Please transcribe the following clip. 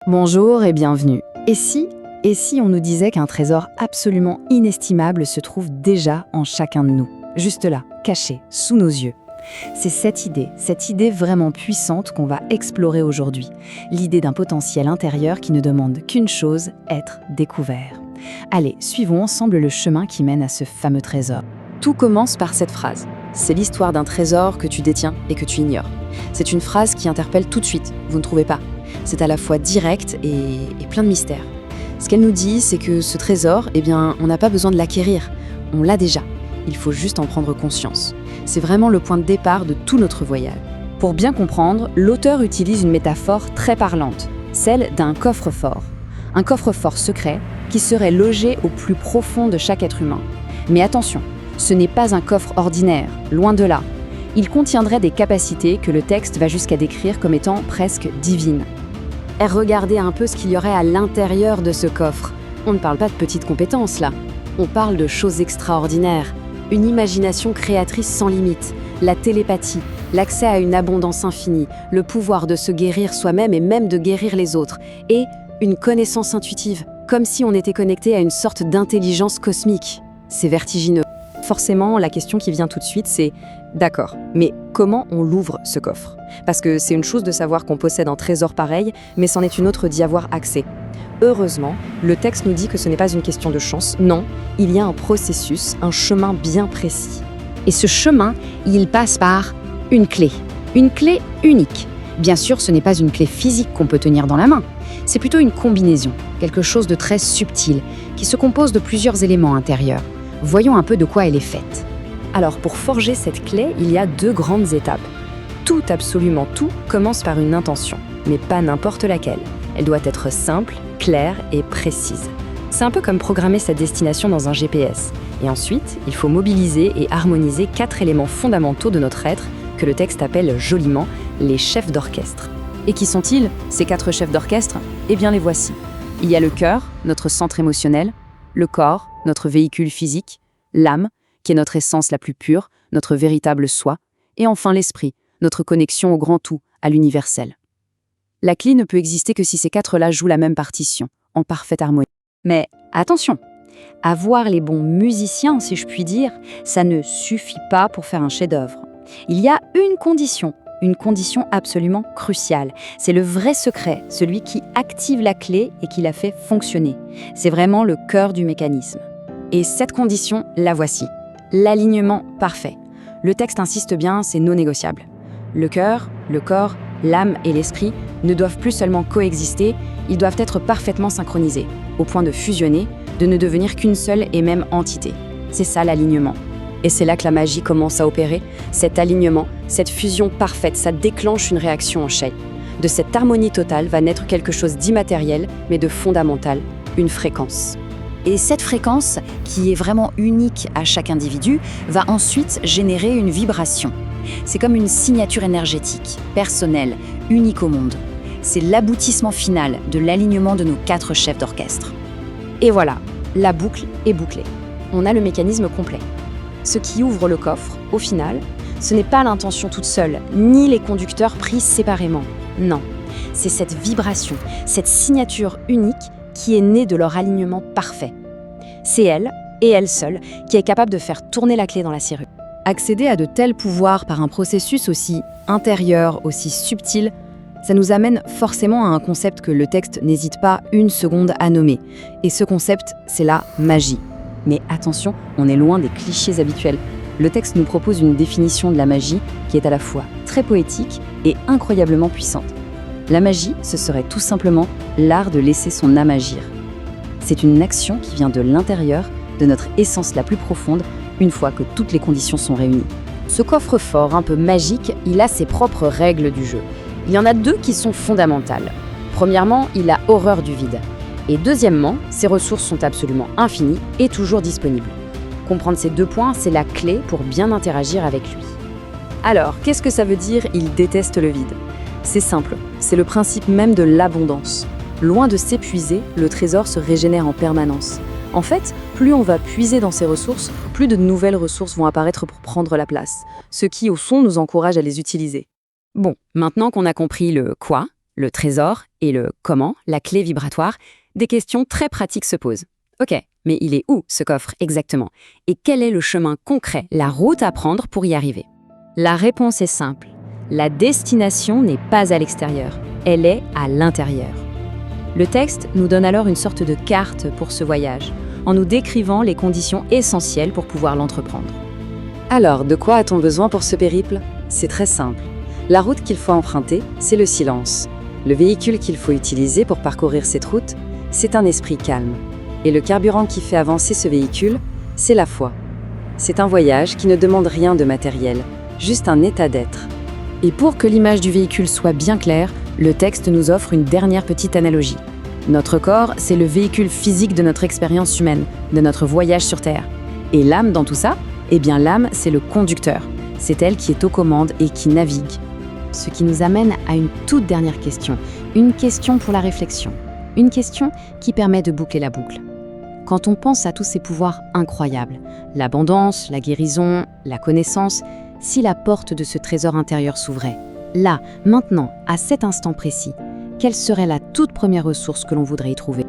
Bonjour et bienvenue. Et si on nous disait qu'un trésor absolument inestimable se trouve déjà en chacun de nous, juste là, caché, sous nos yeux? C'est cette idée vraiment puissante qu'on va explorer aujourd'hui. L'idée d'un potentiel intérieur qui ne demande qu'une chose, être découvert. Allez, suivons ensemble le chemin qui mène à ce fameux trésor. Tout commence par cette phrase. C'est l'histoire d'un trésor que tu détiens et que tu ignores. C'est une phrase qui interpelle tout de suite, vous ne trouvez pas? C'est à la fois direct et plein de mystère. Ce qu'elle nous dit, c'est que ce trésor, on n'a pas besoin de l'acquérir. On l'a déjà. Il faut juste en prendre conscience. C'est vraiment le point de départ de tout notre voyage. Pour bien comprendre, l'auteur utilise une métaphore très parlante, celle d'un coffre-fort. Un coffre-fort secret qui serait logé au plus profond de chaque être humain. Mais attention, ce n'est pas un coffre ordinaire, loin de là. Il contiendrait des capacités que le texte va jusqu'à décrire comme étant presque divines. Et regardez un peu ce qu'il y aurait à l'intérieur de ce coffre. On ne parle pas de petites compétences là, on parle de choses extraordinaires. Une imagination créatrice sans limite, la télépathie, l'accès à une abondance infinie, le pouvoir de se guérir soi-même et même de guérir les autres, et une connaissance intuitive, comme si on était connecté à une sorte d'intelligence cosmique. C'est vertigineux. Forcément, la question qui vient tout de suite, c'est « D'accord, mais comment on l'ouvre, ce coffre ?» Parce que c'est une chose de savoir qu'on possède un trésor pareil, mais c'en est une autre d'y avoir accès. Heureusement, le texte nous dit que ce n'est pas une question de chance, non, il y a un processus, un chemin bien précis. Et ce chemin, il passe par une clé unique. Bien sûr, ce n'est pas une clé physique qu'on peut tenir dans la main, c'est plutôt une combinaison, quelque chose de très subtil, qui se compose de plusieurs éléments intérieurs. Voyons un peu de quoi elle est faite. Alors, pour forger cette clé, il y a 2 grandes étapes. Tout, absolument tout, commence par une intention, mais pas n'importe laquelle. Elle doit être simple, claire et précise. C'est un peu comme programmer sa destination dans un GPS. Et ensuite, il faut mobiliser et harmoniser 4 éléments fondamentaux de notre être, que le texte appelle joliment les chefs d'orchestre. Et qui sont-ils, ces 4 chefs d'orchestre? Eh bien, les voici. Il y a le cœur, notre centre émotionnel, le corps, notre véhicule physique, l'âme, qui est notre essence la plus pure, notre véritable soi, et enfin l'esprit, notre connexion au grand tout, à l'universel. La clé ne peut exister que si ces 4-là jouent la même partition, en parfaite harmonie. Mais attention, avoir les bons musiciens, si je puis dire, ça ne suffit pas pour faire un chef-d'œuvre. Il y a une condition absolument cruciale. C'est le vrai secret, celui qui active la clé et qui la fait fonctionner. C'est vraiment le cœur du mécanisme. Et cette condition, la voici. L'alignement parfait. Le texte insiste bien, c'est non négociable. Le cœur, le corps, l'âme et l'esprit ne doivent plus seulement coexister, ils doivent être parfaitement synchronisés, au point de fusionner, de ne devenir qu'une seule et même entité. C'est ça l'alignement. Et c'est là que la magie commence à opérer. Cet alignement, cette fusion parfaite, ça déclenche une réaction en chaîne. De cette harmonie totale va naître quelque chose d'immatériel, mais de fondamental, une fréquence. Et cette fréquence, qui est vraiment unique à chaque individu, va ensuite générer une vibration. C'est comme une signature énergétique, personnelle, unique au monde. C'est l'aboutissement final de l'alignement de nos 4 chefs d'orchestre. Et voilà, la boucle est bouclée. On a le mécanisme complet. Ce qui ouvre le coffre, au final, ce n'est pas l'intention toute seule, ni les conducteurs pris séparément. Non, c'est cette vibration, cette signature unique qui est née de leur alignement parfait. C'est elle, et elle seule, qui est capable de faire tourner la clé dans la serrure. Accéder à de tels pouvoirs par un processus aussi intérieur, aussi subtil, ça nous amène forcément à un concept que le texte n'hésite pas une seconde à nommer. Et ce concept, c'est la magie. Mais attention, on est loin des clichés habituels. Le texte nous propose une définition de la magie qui est à la fois très poétique et incroyablement puissante. La magie, ce serait tout simplement l'art de laisser son âme agir. C'est une action qui vient de l'intérieur, de notre essence la plus profonde, une fois que toutes les conditions sont réunies. Ce coffre-fort un peu magique, il a ses propres règles du jeu. Il y en a 2 qui sont fondamentales. Premièrement, il a horreur du vide. Et deuxièmement, ses ressources sont absolument infinies et toujours disponibles. Comprendre ces 2 points, c'est la clé pour bien interagir avec lui. Alors, qu'est-ce que ça veut dire « il déteste le vide » ? C'est simple, c'est le principe même de l'abondance. Loin de s'épuiser, le trésor se régénère en permanence. En fait, plus on va puiser dans ses ressources, plus de nouvelles ressources vont apparaître pour prendre la place, ce qui, au fond, nous encourage à les utiliser. Bon, maintenant qu'on a compris le quoi, le trésor et le comment, la clé vibratoire, des questions très pratiques se posent. Ok, mais il est où ce coffre exactement? Et quel est le chemin concret, la route à prendre pour y arriver? La réponse est simple. La destination n'est pas à l'extérieur, elle est à l'intérieur. Le texte nous donne alors une sorte de carte pour ce voyage, en nous décrivant les conditions essentielles pour pouvoir l'entreprendre. Alors, de quoi a-t-on besoin pour ce périple? C'est très simple. La route qu'il faut emprunter, c'est le silence. Le véhicule qu'il faut utiliser pour parcourir cette route, c'est un esprit calme. Et le carburant qui fait avancer ce véhicule, c'est la foi. C'est un voyage qui ne demande rien de matériel, juste un état d'être. Et pour que l'image du véhicule soit bien claire, le texte nous offre une dernière petite analogie. Notre corps, c'est le véhicule physique de notre expérience humaine, de notre voyage sur Terre. Et l'âme dans tout ça? Eh bien l'âme, c'est le conducteur. C'est elle qui est aux commandes et qui navigue. Ce qui nous amène à une toute dernière question. Une question pour la réflexion. Une question qui permet de boucler la boucle. Quand on pense à tous ces pouvoirs incroyables, l'abondance, la guérison, la connaissance, si la porte de ce trésor intérieur s'ouvrait, là, maintenant, à cet instant précis, quelle serait la toute première ressource que l'on voudrait y trouver ?